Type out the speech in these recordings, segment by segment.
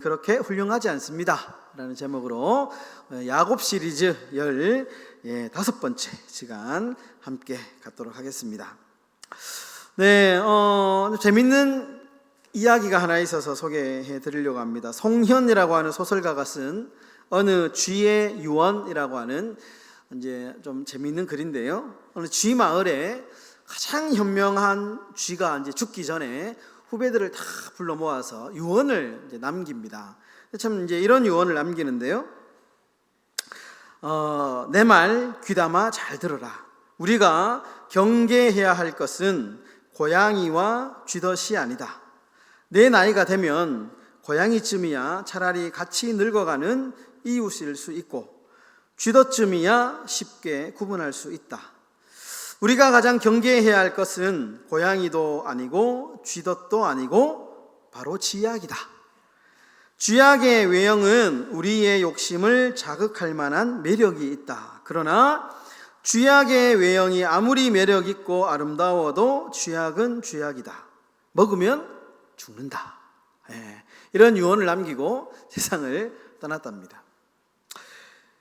그렇게 훌륭하지 않습니다 라는 제목으로 야곱 시리즈 15번째 시간 함께 갖도록 하겠습니다. 네, 재밌는 이야기가 하나 있어서 소개해 드리려고 합니다. 송현이라고 하는 소설가가 쓴 어느 쥐의 유언이라고 하는 이제 좀 재밌는 글인데요. 어느 쥐 마을에 가장 현명한 쥐가 이제 죽기 전에 후배들을 다 불러 모아서 유언을 이제 남깁니다. 참 이제 이런 유언을 남기는데요. 내 말 귀담아 잘 들어라. 우리가 경계해야 할 것은 고양이와 쥐덫이 아니다. 내 나이가 되면 고양이쯤이야 차라리 같이 늙어가는 이웃일 수 있고 쥐덫쯤이야 쉽게 구분할 수 있다. 우리가 가장 경계해야 할 것은 고양이도 아니고 쥐덫도 아니고 바로 쥐약이다. 쥐약의 외형은 우리의 욕심을 자극할 만한 매력이 있다. 그러나 쥐약의 외형이 아무리 매력 있고 아름다워도 쥐약은 쥐약이다. 먹으면 죽는다. 이런 유언을 남기고 세상을 떠났답니다.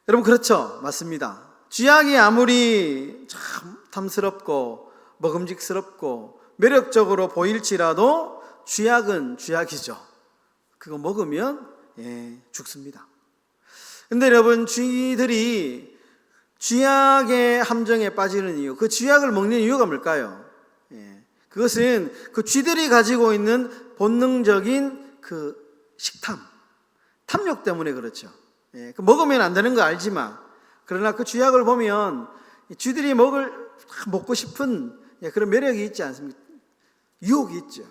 여러분, 그렇죠? 맞습니다. 쥐약이 아무리 참 탐스럽고 먹음직스럽고 매력적으로 보일지라도 쥐약은 쥐약이죠. 그거 먹으면 죽습니다. 근데 여러분, 쥐들이 쥐약의 함정에 빠지는 이유, 그 쥐약을 먹는 이유가 뭘까요? 그것은 그 쥐들이 가지고 있는 본능적인 그 식탐, 탐욕 때문에 그렇죠. 그 먹으면 안 되는 거 알지만, 그러나 그 쥐약을 보면 쥐들이 먹고 싶은 그런 매력이 있지 않습니까? 유혹이 있죠.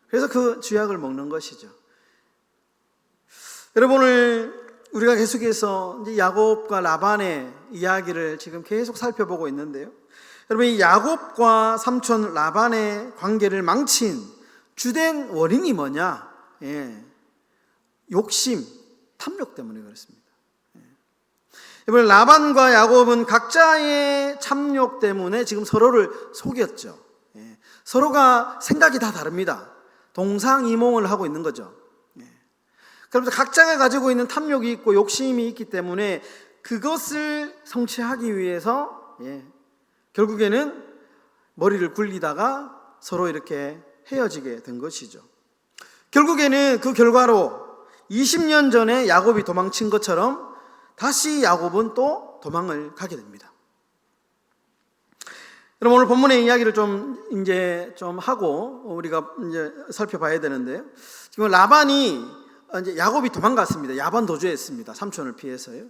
그래서 그 쥐약을 먹는 것이죠. 여러분, 오늘 우리가 계속해서 이제 야곱과 라반의 이야기를 지금 계속 살펴보고 있는데요. 여러분, 이 야곱과 삼촌 라반의 관계를 망친 주된 원인이 뭐냐? 욕심, 탐욕 때문에 그렇습니다. 여러분, 라반과 야곱은 각자의 탐욕 때문에 지금 서로를 속였죠. 서로가 생각이 다 다릅니다. 동상이몽을 하고 있는 거죠. 그러면서 각자가 가지고 있는 탐욕이 있고 욕심이 있기 때문에 그것을 성취하기 위해서 결국에는 머리를 굴리다가 서로 이렇게 헤어지게 된 것이죠. 결국에는 그 결과로 20년 전에 야곱이 도망친 것처럼 다시 야곱은 또 도망을 가게 됩니다. 그럼 오늘 본문의 이야기를 좀 하고 우리가 이제 살펴봐야 되는데요. 지금 라반이 이제 야곱이 도망갔습니다. 야반 도주했습니다. 삼촌을 피해서요.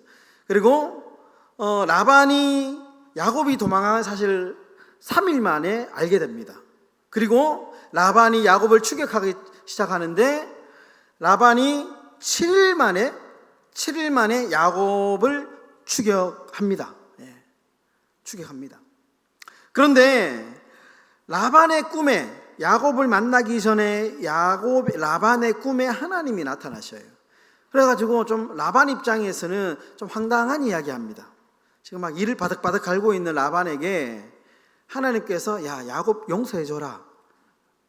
그리고 라반이 야곱이 도망한 사실 3일 만에 알게 됩니다. 그리고 라반이 야곱을 추격하기 시작하는데 라반이 7일 만에 야곱을 추격합니다. 추격합니다. 그런데 라반의 꿈에, 야곱을 만나기 전에 라반의 꿈에 하나님이 나타나셔요. 그래가지고 좀 라반 입장에서는 좀 황당한 이야기합니다. 지금 막 이를 바득바득 갈고 있는 라반에게 하나님께서 야, 야곱 용서해줘라,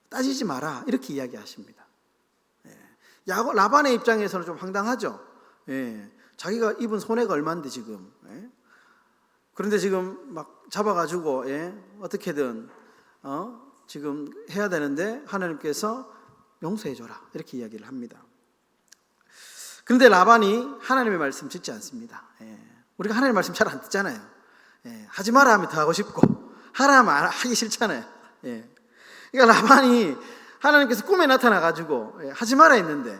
따지지 마라, 이렇게 이야기하십니다. 라반의 입장에서는 좀 황당하죠. 자기가 입은 손해가 얼만데 지금. 그런데 지금 막 잡아가지고 어떻게든 지금 해야 되는데 하나님께서 용서해줘라, 이렇게 이야기를 합니다. 그런데 라반이 하나님의 말씀 듣지 않습니다. 우리가 하나님의 말씀 잘 안 듣잖아요. 하지 마라 하면 더 하고 싶고 하라 하면 하기 싫잖아요. 그러니까 라반이 하나님께서 꿈에 나타나가지고 하지 마라 했는데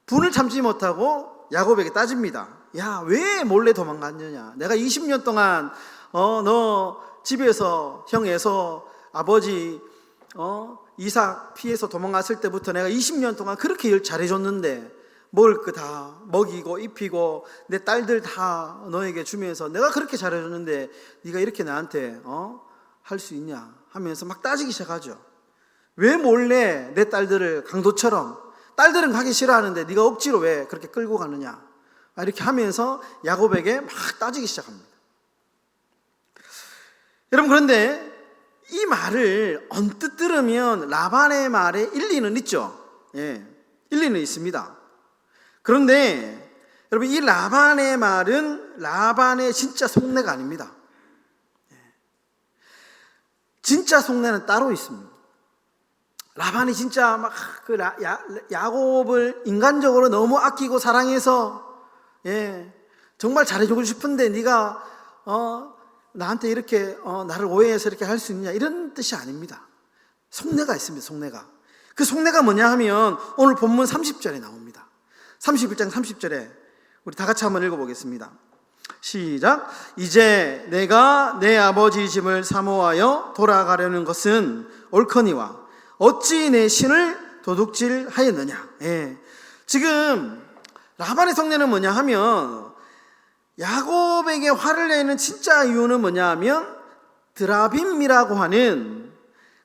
분을 참지 못하고 야곱에게 따집니다. 야, 왜 몰래 도망갔느냐? 내가 20년 동안 너 집에서 형 에서 아버지 이삭 피해서 도망갔을 때부터 내가 20년 동안 그렇게 일 잘해줬는데 먹을 거 다 먹이고 입히고 내 딸들 다 너에게 주면서 내가 그렇게 잘해줬는데 네가 이렇게 나한테 할 수 있냐 하면서 막 따지기 시작하죠. 왜 몰래 내 딸들을 강도처럼, 딸들은 가기 싫어하는데 네가 억지로 왜 그렇게 끌고 가느냐, 이렇게 하면서 야곱에게 막 따지기 시작합니다. 여러분, 그런데 이 말을 언뜻 들으면 라반의 말에 일리는 있죠. 일리는 있습니다. 그런데 여러분, 이 라반의 말은 라반의 진짜 속내가 아닙니다. 진짜 속내는 따로 있습니다. 라반이 진짜 막 야곱을 인간적으로 너무 아끼고 사랑해서 정말 잘해주고 싶은데 네가 나한테 이렇게 나를 오해해서 이렇게 할 수 있느냐, 이런 뜻이 아닙니다. 속내가 있습니다. 속내가. 그 속내가 뭐냐 하면 오늘 본문 30절에 나옵니다. 31장 30절에 우리 다 같이 한번 읽어보겠습니다. 시작. 이제 내가 내 아버지 집을 사모하여 돌아가려는 것은 옳거니와 어찌 내 신을 도둑질하였느냐. 지금 라반의 속내는 뭐냐 하면 야곱에게 화를 내는 진짜 이유는 뭐냐 하면 드라빔이라고 하는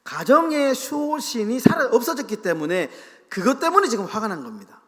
가정의 수호신이 없어졌기 때문에, 그것 때문에 지금 화가 난 겁니다.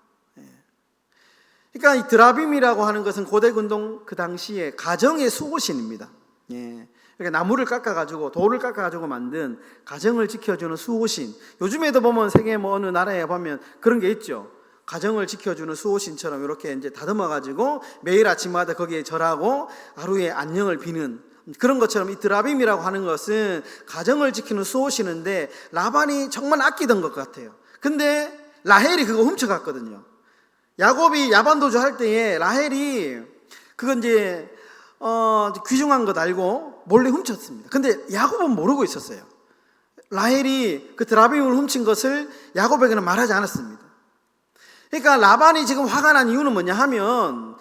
그러니까 이 드라빔이라고 하는 것은 고대 근동 그 당시에 가정의 수호신입니다. 그러니까 나무를 깎아가지고 돌을 깎아가지고 만든 가정을 지켜주는 수호신. 요즘에도 보면 세계 어느 나라에 보면 그런 게 있죠. 가정을 지켜주는 수호신처럼 이렇게 이제 다듬어가지고 매일 아침마다 거기에 절하고 하루에 안녕을 비는 그런 것처럼 이 드라빔이라고 하는 것은 가정을 지키는 수호신인데 라반이 정말 아끼던 것 같아요. 근데 라헬이 그거 훔쳐갔거든요. 야곱이 야반도주 할 때에 라헬이 그건 이제 귀중한 것 알고 몰래 훔쳤습니다. 근데 야곱은 모르고 있었어요. 라헬이 그 드라빔을 훔친 것을 야곱에게는 말하지 않았습니다. 그러니까 라반이 지금 화가 난 이유는 뭐냐 하면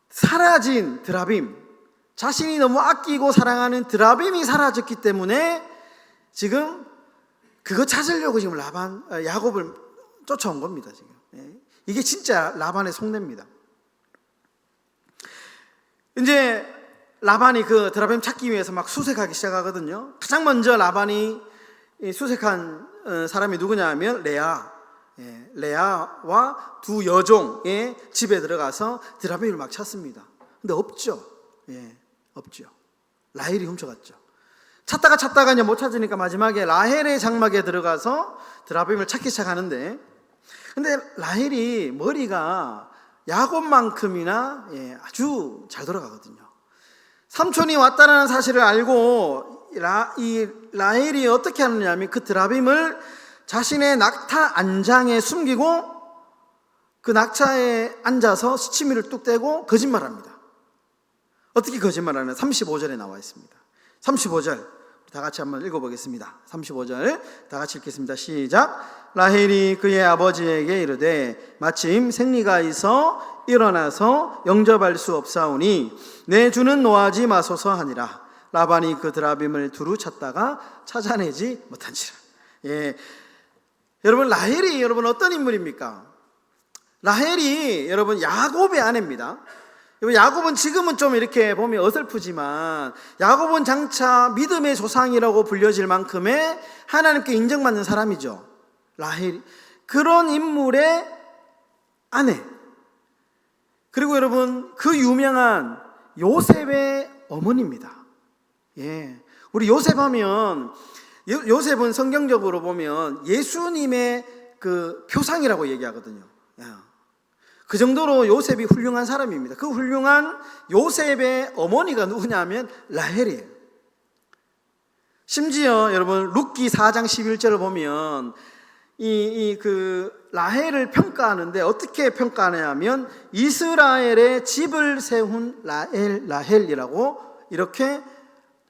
사라진 드라빔, 자신이 너무 아끼고 사랑하는 드라빔이 사라졌기 때문에 지금 그거 찾으려고 지금 야곱을 쫓아온 겁니다. 지금 이게 진짜 라반의 속내입니다. 이제 라반이 그 드라빔 찾기 위해서 막 수색하기 시작하거든요. 가장 먼저 라반이 수색한 사람이 누구냐 하면 레아와 두 여종의 집에 들어가서 드라빔을 막 찾습니다. 근데 없죠. 없죠. 라헬이 훔쳐갔죠. 찾다가 이제 못 찾으니까 마지막에 라헬의 장막에 들어가서 드라빔을 찾기 시작하는데, 근데 라헬이 머리가 야곱만큼이나 아주 잘 돌아가거든요. 삼촌이 왔다는 사실을 알고 이 라헬이 어떻게 하느냐면 그 드라빔을 자신의 낙타 안장에 숨기고 그 낙타에 앉아서 시치미를 뚝 떼고 거짓말합니다. 어떻게 거짓말하냐? 35절에 나와 있습니다. 35절 다 같이 한번 읽어보겠습니다. 35절 다 같이 읽겠습니다. 시작. 라헬이 그의 아버지에게 이르되 마침 생리가 있어 일어나서 영접할 수 없사오니 내 주는 노하지 마소서 하니라. 라반이 그 드라빔을 두루 찾다가 찾아내지 못한지라. 여러분, 라헬이 어떤 인물입니까? 라헬이 여러분 야곱의 아내입니다. 야곱은 지금은 좀 이렇게 보면 어설프지만 야곱은 장차 믿음의 조상이라고 불려질 만큼의 하나님께 인정받는 사람이죠. 라헬, 그런 인물의 아내. 그리고 여러분 그 유명한 요셉의 어머니입니다. 우리 요셉 하면 요셉은 성경적으로 보면 예수님의 그 표상이라고 얘기하거든요. 그 정도로 요셉이 훌륭한 사람입니다. 그 훌륭한 요셉의 어머니가 누구냐면 라헬이에요. 심지어 여러분 룻기 4장 11절을 보면 그 라헬을 평가하는데 어떻게 평가하냐면 이스라엘의 집을 세운 라헬이라고 이렇게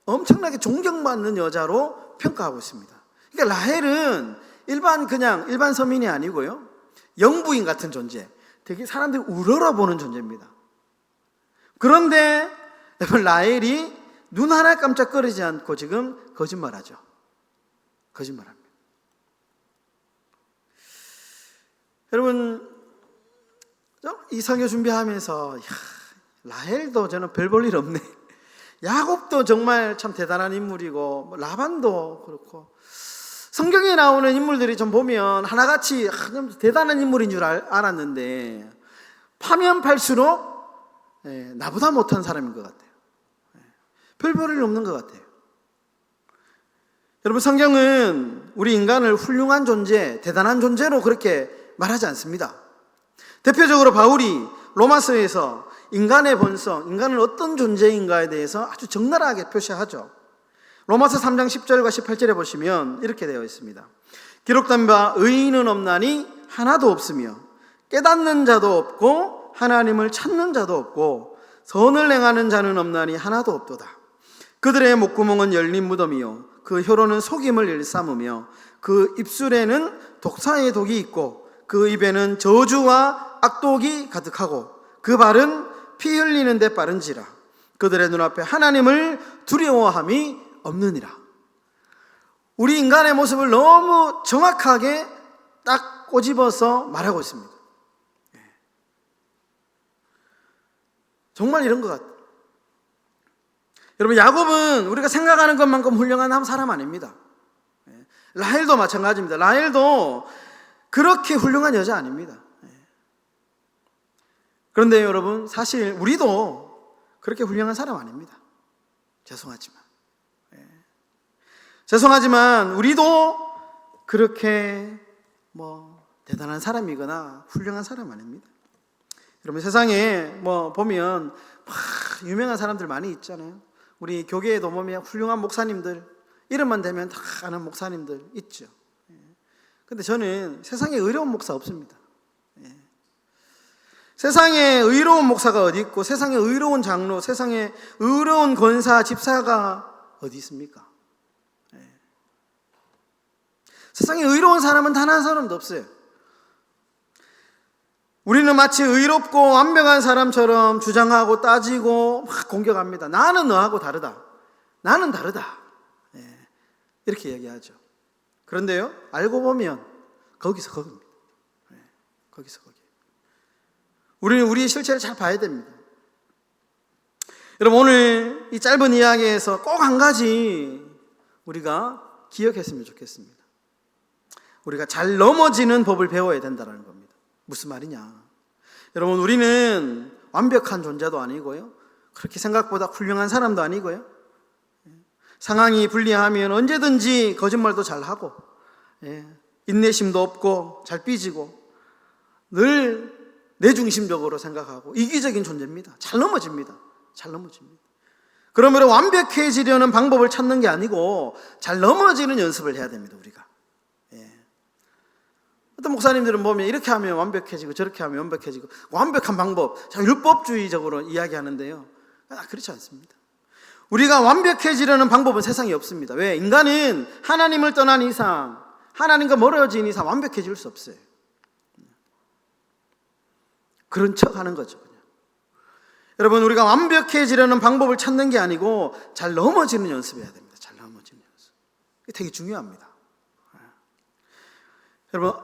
엄청나게 존경받는 여자로 평가하고 있습니다. 그러니까 라헬은 일반 서민이 아니고요, 영부인 같은 존재, 되게 사람들이 우러러보는 존재입니다. 그런데 라헬이 눈 하나 깜짝거리지 않고 지금 거짓말하죠. 거짓말합니다. 여러분, 이 설교 준비하면서 라헬도 저는 별 볼 일 없네, 야곱도 정말 참 대단한 인물이고 라반도 그렇고, 성경에 나오는 인물들이 좀 보면 하나같이 대단한 인물인 줄 알았는데 파면 팔수록 나보다 못한 사람인 것 같아요. 별 볼 일 없는 것 같아요. 여러분, 성경은 우리 인간을 훌륭한 존재, 대단한 존재로 그렇게 말하지 않습니다. 대표적으로 바울이 로마서에서 인간의 본성, 인간은 어떤 존재인가에 대해서 아주 적나라하게 표시하죠. 로마서 3장 10절과 18절에 보시면 이렇게 되어 있습니다. 기록된 바 의인은 없나니 하나도 없으며 깨닫는 자도 없고 하나님을 찾는 자도 없고 선을 행하는 자는 없나니 하나도 없도다. 그들의 목구멍은 열린 무덤이요 그 혀로는 속임을 일삼으며 그 입술에는 독사의 독이 있고 그 입에는 저주와 악독이 가득하고 그 발은 피 흘리는 데 빠른지라. 그들의 눈앞에 하나님을 두려워함이 없느니라. 우리 인간의 모습을 너무 정확하게 딱 꼬집어서 말하고 있습니다. 정말 이런 것 같아요. 여러분, 야곱은 우리가 생각하는 것만큼 훌륭한 한 사람 아닙니다. 라헬도 마찬가지입니다. 라헬도 그렇게 훌륭한 여자 아닙니다. 그런데 여러분, 사실 우리도 그렇게 훌륭한 사람 아닙니다. 죄송하지만 우리도 그렇게 대단한 사람이거나 훌륭한 사람 아닙니다. 여러분, 세상에 보면 유명한 사람들 많이 있잖아요. 우리 교계에도 보면 훌륭한 목사님들, 이름만 대면 다 아는 목사님들 있죠. 근데 저는 세상에 의로운 목사 없습니다. 세상에 의로운 목사가 어디 있고, 세상에 의로운 장로, 세상에 의로운 권사, 집사가 어디 있습니까? 세상에 의로운 사람은 단 한 사람도 없어요. 우리는 마치 의롭고 완벽한 사람처럼 주장하고 따지고 막 공격합니다. 나는 너하고 다르다. 나는 다르다. 이렇게 얘기하죠. 그런데요, 알고 보면 거기서 거기입니다. 거기서 거기. 우리는 우리의 실체를 잘 봐야 됩니다. 여러분, 오늘 이 짧은 이야기에서 꼭 한 가지 우리가 기억했으면 좋겠습니다. 우리가 잘 넘어지는 법을 배워야 된다는 겁니다. 무슨 말이냐? 여러분, 우리는 완벽한 존재도 아니고요, 그렇게 생각보다 훌륭한 사람도 아니고요, 상황이 불리하면 언제든지 거짓말도 잘하고, 인내심도 없고 잘 삐지고 늘 내중심적으로 생각하고 이기적인 존재입니다. 잘 넘어집니다. 그러므로 완벽해지려는 방법을 찾는 게 아니고 잘 넘어지는 연습을 해야 됩니다. 우리가. 어떤 목사님들은 보면 이렇게 하면 완벽해지고 저렇게 하면 완벽해지고 완벽한 방법, 율법주의적으로 이야기하는데요, 그렇지 않습니다. 우리가 완벽해지려는 방법은 세상에 없습니다. 왜? 인간은 하나님을 떠난 이상, 하나님과 멀어진 이상 완벽해질 수 없어요. 그런 척 하는 거죠, 그냥. 여러분, 우리가 완벽해지려는 방법을 찾는 게 아니고 잘 넘어지는 연습해야 됩니다. 잘 넘어지는 연습. 이게 되게 중요합니다. 여러분,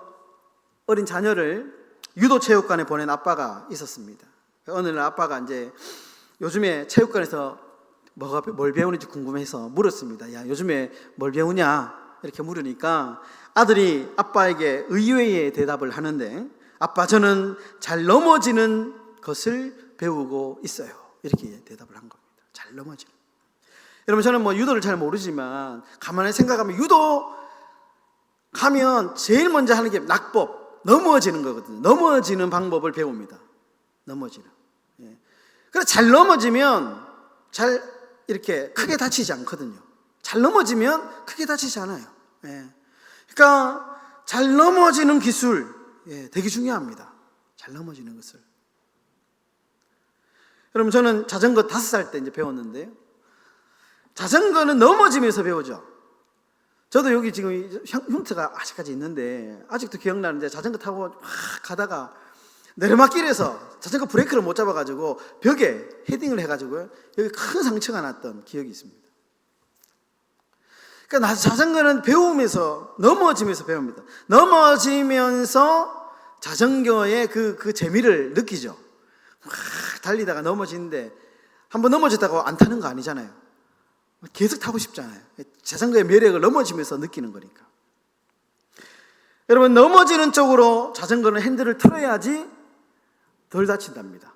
어린 자녀를 유도체육관에 보낸 아빠가 있었습니다. 어느 날 아빠가 이제 요즘에 체육관에서 뭘 배우는지 궁금해서 물었습니다. 야, 요즘에 뭘 배우냐? 이렇게 물으니까 아들이 아빠에게 의외의 대답을 하는데, 아빠, 저는 잘 넘어지는 것을 배우고 있어요. 이렇게 대답을 한 겁니다. 잘 넘어지는. 여러분, 저는 유도를 잘 모르지만 가만히 생각하면 유도 가면 제일 먼저 하는 게 낙법, 넘어지는 거거든요. 넘어지는 방법을 배웁니다. 넘어지는. 그래서 잘 넘어지면 잘 이렇게 크게 다치지 않거든요. 잘 넘어지면 크게 다치지 않아요. 그러니까 잘 넘어지는 기술, 되게 중요합니다. 잘 넘어지는 것을. 여러분, 저는 자전거 5살 때 이제 배웠는데요, 자전거는 넘어지면서 배우죠. 저도 여기 지금 흉터가 아직까지 있는데 아직도 기억나는데, 자전거 타고 막 가다가 내리막길에서 자전거 브레이크를 못 잡아가지고 벽에 헤딩을 해가지고요, 여기 큰 상처가 났던 기억이 있습니다. 그러니까 자전거는 배우면서, 넘어지면서 배웁니다. 넘어지면서 자전거의 그 재미를 느끼죠. 막 달리다가 넘어지는데, 한번 넘어졌다고 안 타는 거 아니잖아요. 계속 타고 싶잖아요. 자전거의 매력을 넘어지면서 느끼는 거니까. 여러분, 넘어지는 쪽으로 자전거는 핸들을 틀어야지 덜 다친답니다.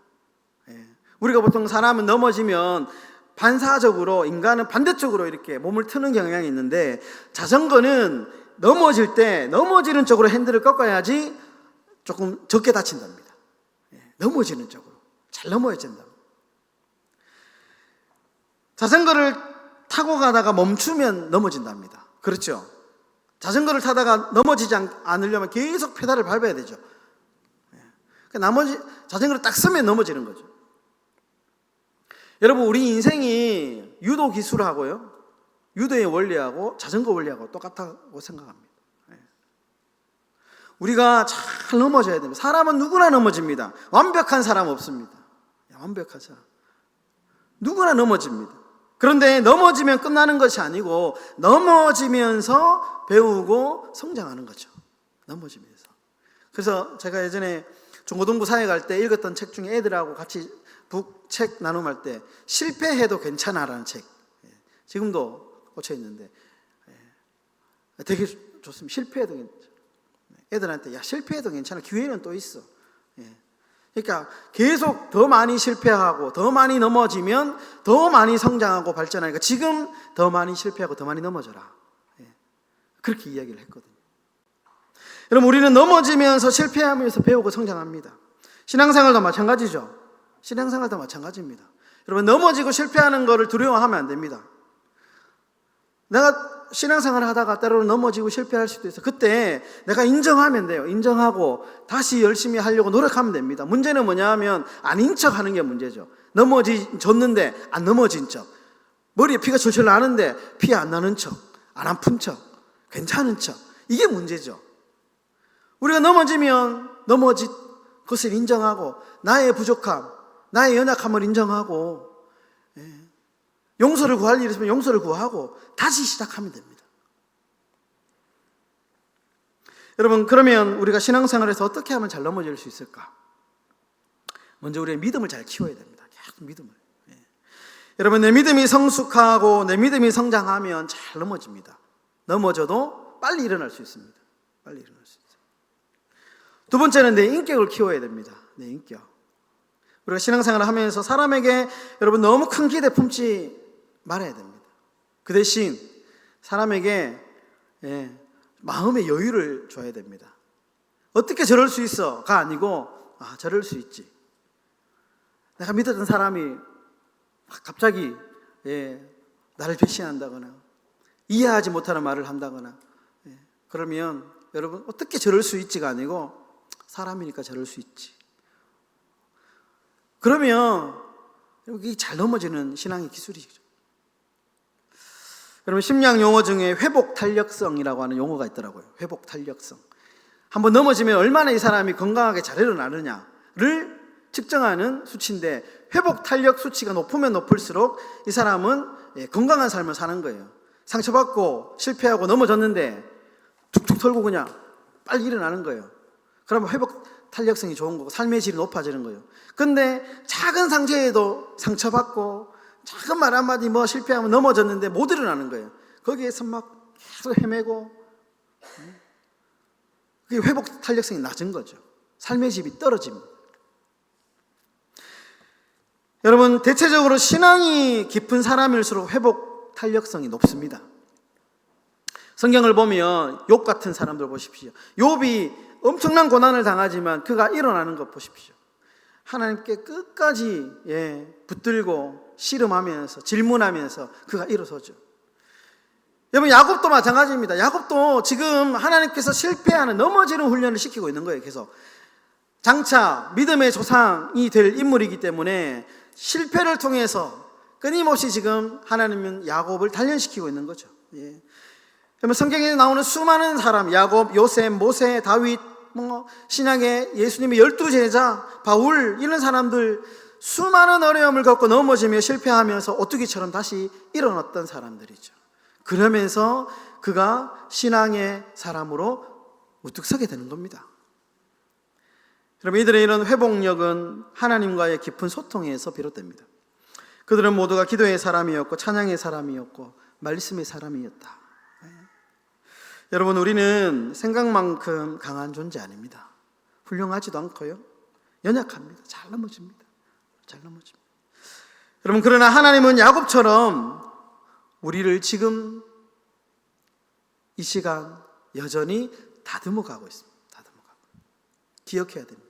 우리가 보통 사람은 넘어지면 반사적으로, 인간은 반대쪽으로 이렇게 몸을 트는 경향이 있는데, 자전거는 넘어질 때 넘어지는 쪽으로 핸들을 꺾어야지 조금 적게 다친답니다. 넘어지는 쪽으로 잘 넘어야 된다. 자전거를 타고 가다가 멈추면 넘어진답니다. 그렇죠? 자전거를 타다가 넘어지지 않으려면 계속 페달을 밟아야 되죠. 나머지 자전거를 딱 쓰면 넘어지는 거죠. 여러분, 우리 인생이 유도 기술하고요, 유도의 원리하고 자전거 원리하고 똑같다고 생각합니다. 우리가 잘 넘어져야 됩니다. 사람은 누구나 넘어집니다. 완벽한 사람 없습니다. 완벽한 사람 누구나 넘어집니다. 그런데 넘어지면 끝나는 것이 아니고 넘어지면서 배우고 성장하는 거죠. 넘어지면서. 그래서 제가 예전에 중고등부 사회 갈 때 읽었던 책 중에 애들하고 같이 북책 나눔할 때 실패해도 괜찮아라는 책, 지금도 꽂혀 있는데 되게 좋습니다. 실패해도 괜찮아. 애들한테 야, 실패해도 괜찮아. 기회는 또 있어. 그러니까 계속 더 많이 실패하고 더 많이 넘어지면 더 많이 성장하고 발전하니까 지금 더 많이 실패하고 더 많이 넘어져라. 그렇게 이야기를 했거든요. 여러분, 우리는 넘어지면서 실패하면서 배우고 성장합니다. 신앙생활도 마찬가지죠. 신앙생활도 마찬가지입니다. 여러분, 넘어지고 실패하는 것을 두려워하면 안 됩니다. 내가 신앙생활을 하다가 때로는 넘어지고 실패할 수도 있어요. 그때 내가 인정하면 돼요. 인정하고 다시 열심히 하려고 노력하면 됩니다. 문제는 뭐냐 하면 아닌 척 하는 게 문제죠. 넘어졌는데 안 넘어진 척, 머리에 피가 철철 나는데 피 안 나는 척, 안 아픈 척, 괜찮은 척, 이게 문제죠. 우리가 넘어지면 넘어진 것을 인정하고 나의 부족함, 나의 연약함을 인정하고 용서를 구할 일이 있으면 용서를 구하고 다시 시작하면 됩니다. 여러분, 그러면 우리가 신앙생활에서 어떻게 하면 잘 넘어질 수 있을까? 먼저 우리의 믿음을 잘 키워야 됩니다. 계속 믿음을. 여러분, 내 믿음이 성숙하고 내 믿음이 성장하면 잘 넘어집니다. 넘어져도 빨리 일어날 수 있습니다. 빨리 일어날 수 있어요. 두 번째는 내 인격을 키워야 됩니다. 내 인격. 우리가 신앙생활을 하면서 사람에게 여러분 너무 큰 기대 품지 말아야 됩니다. 그 대신 사람에게 마음의 여유를 줘야 됩니다. 어떻게 저럴 수 있어가 아니고 저럴 수 있지. 내가 믿었던 사람이 갑자기 나를 배신한다거나 이해하지 못하는 말을 한다거나 그러면 여러분 어떻게 저럴 수 있지가 아니고 사람이니까 저럴 수 있지. 그러면 여기 잘 넘어지는 신앙의 기술이죠. 여러분, 심리학 용어 중에 회복 탄력성이라고 하는 용어가 있더라고요. 회복 탄력성. 한번 넘어지면 얼마나 이 사람이 건강하게 잘 일어나느냐를 측정하는 수치인데, 회복 탄력 수치가 높으면 높을수록 이 사람은 건강한 삶을 사는 거예요. 상처받고 실패하고 넘어졌는데 툭툭 털고 그냥 빨리 일어나는 거예요. 그러면 회복 탄력성이 좋은 거고 삶의 질이 높아지는 거예요. 근데 작은 상처에도 상처받고 작은 말 한마디 실패하면 넘어졌는데 못 일어나는 거예요. 거기에서 막 계속 헤매고, 그게 회복 탄력성이 낮은 거죠. 삶의 질이 떨어집니다. 여러분, 대체적으로 신앙이 깊은 사람일수록 회복 탄력성이 높습니다. 성경을 보면 욥 같은 사람들 보십시오. 욥이 엄청난 고난을 당하지만 그가 일어나는 것 보십시오. 하나님께 끝까지 붙들고 씨름하면서 질문하면서 그가 일어서죠. 여러분, 야곱도 마찬가지입니다. 야곱도 지금 하나님께서 실패하는, 넘어지는 훈련을 시키고 있는 거예요. 계속 장차 믿음의 조상이 될 인물이기 때문에 실패를 통해서 끊임없이 지금 하나님은 야곱을 단련시키고 있는 거죠. 여러분, 성경에 나오는 수많은 사람, 야곱, 요셉, 모세, 다윗, 신약의 예수님의 12제자, 바울, 이런 사람들 수많은 어려움을 겪고 넘어지며 실패하면서 오뚜기처럼 다시 일어났던 사람들이죠. 그러면서 그가 신앙의 사람으로 우뚝 서게 되는 겁니다. 여러분, 이들의 이런 회복력은 하나님과의 깊은 소통에서 비롯됩니다. 그들은 모두가 기도의 사람이었고 찬양의 사람이었고 말씀의 사람이었다. 여러분, 우리는 생각만큼 강한 존재 아닙니다. 훌륭하지도 않고요, 연약합니다. 잘 넘어집니다. 여러분, 그러나 하나님은 야곱처럼 우리를 지금 이 시간 여전히 다듬어 가고 있습니다. 기억해야 됩니다.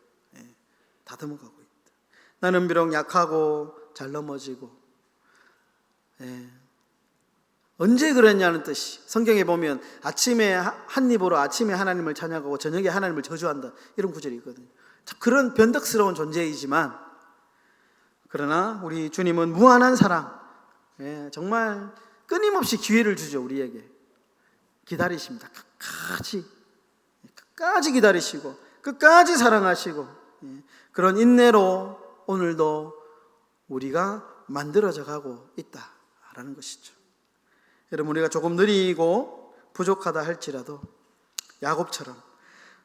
다듬어가고 있다. 나는 비록 약하고 잘 넘어지고, 언제 그랬냐는 뜻이, 성경에 보면 아침에 한 입으로 아침에 하나님을 찬양하고 저녁에 하나님을 저주한다, 이런 구절이 있거든요. 참 그런 변덕스러운 존재이지만, 그러나 우리 주님은 무한한 사랑, 정말 끊임없이 기회를 주죠. 우리에게 기다리십니다. 끝까지 기다리시고 끝까지 사랑하시고, 그런 인내로 오늘도 우리가 만들어져 가고 있다라는 것이죠. 여러분, 우리가 조금 느리고 부족하다 할지라도 야곱처럼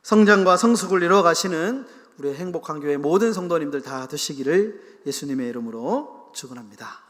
성장과 성숙을 이루어 가시는 우리의 행복한 교회 모든 성도님들 다 되시기를 예수님의 이름으로 축원합니다.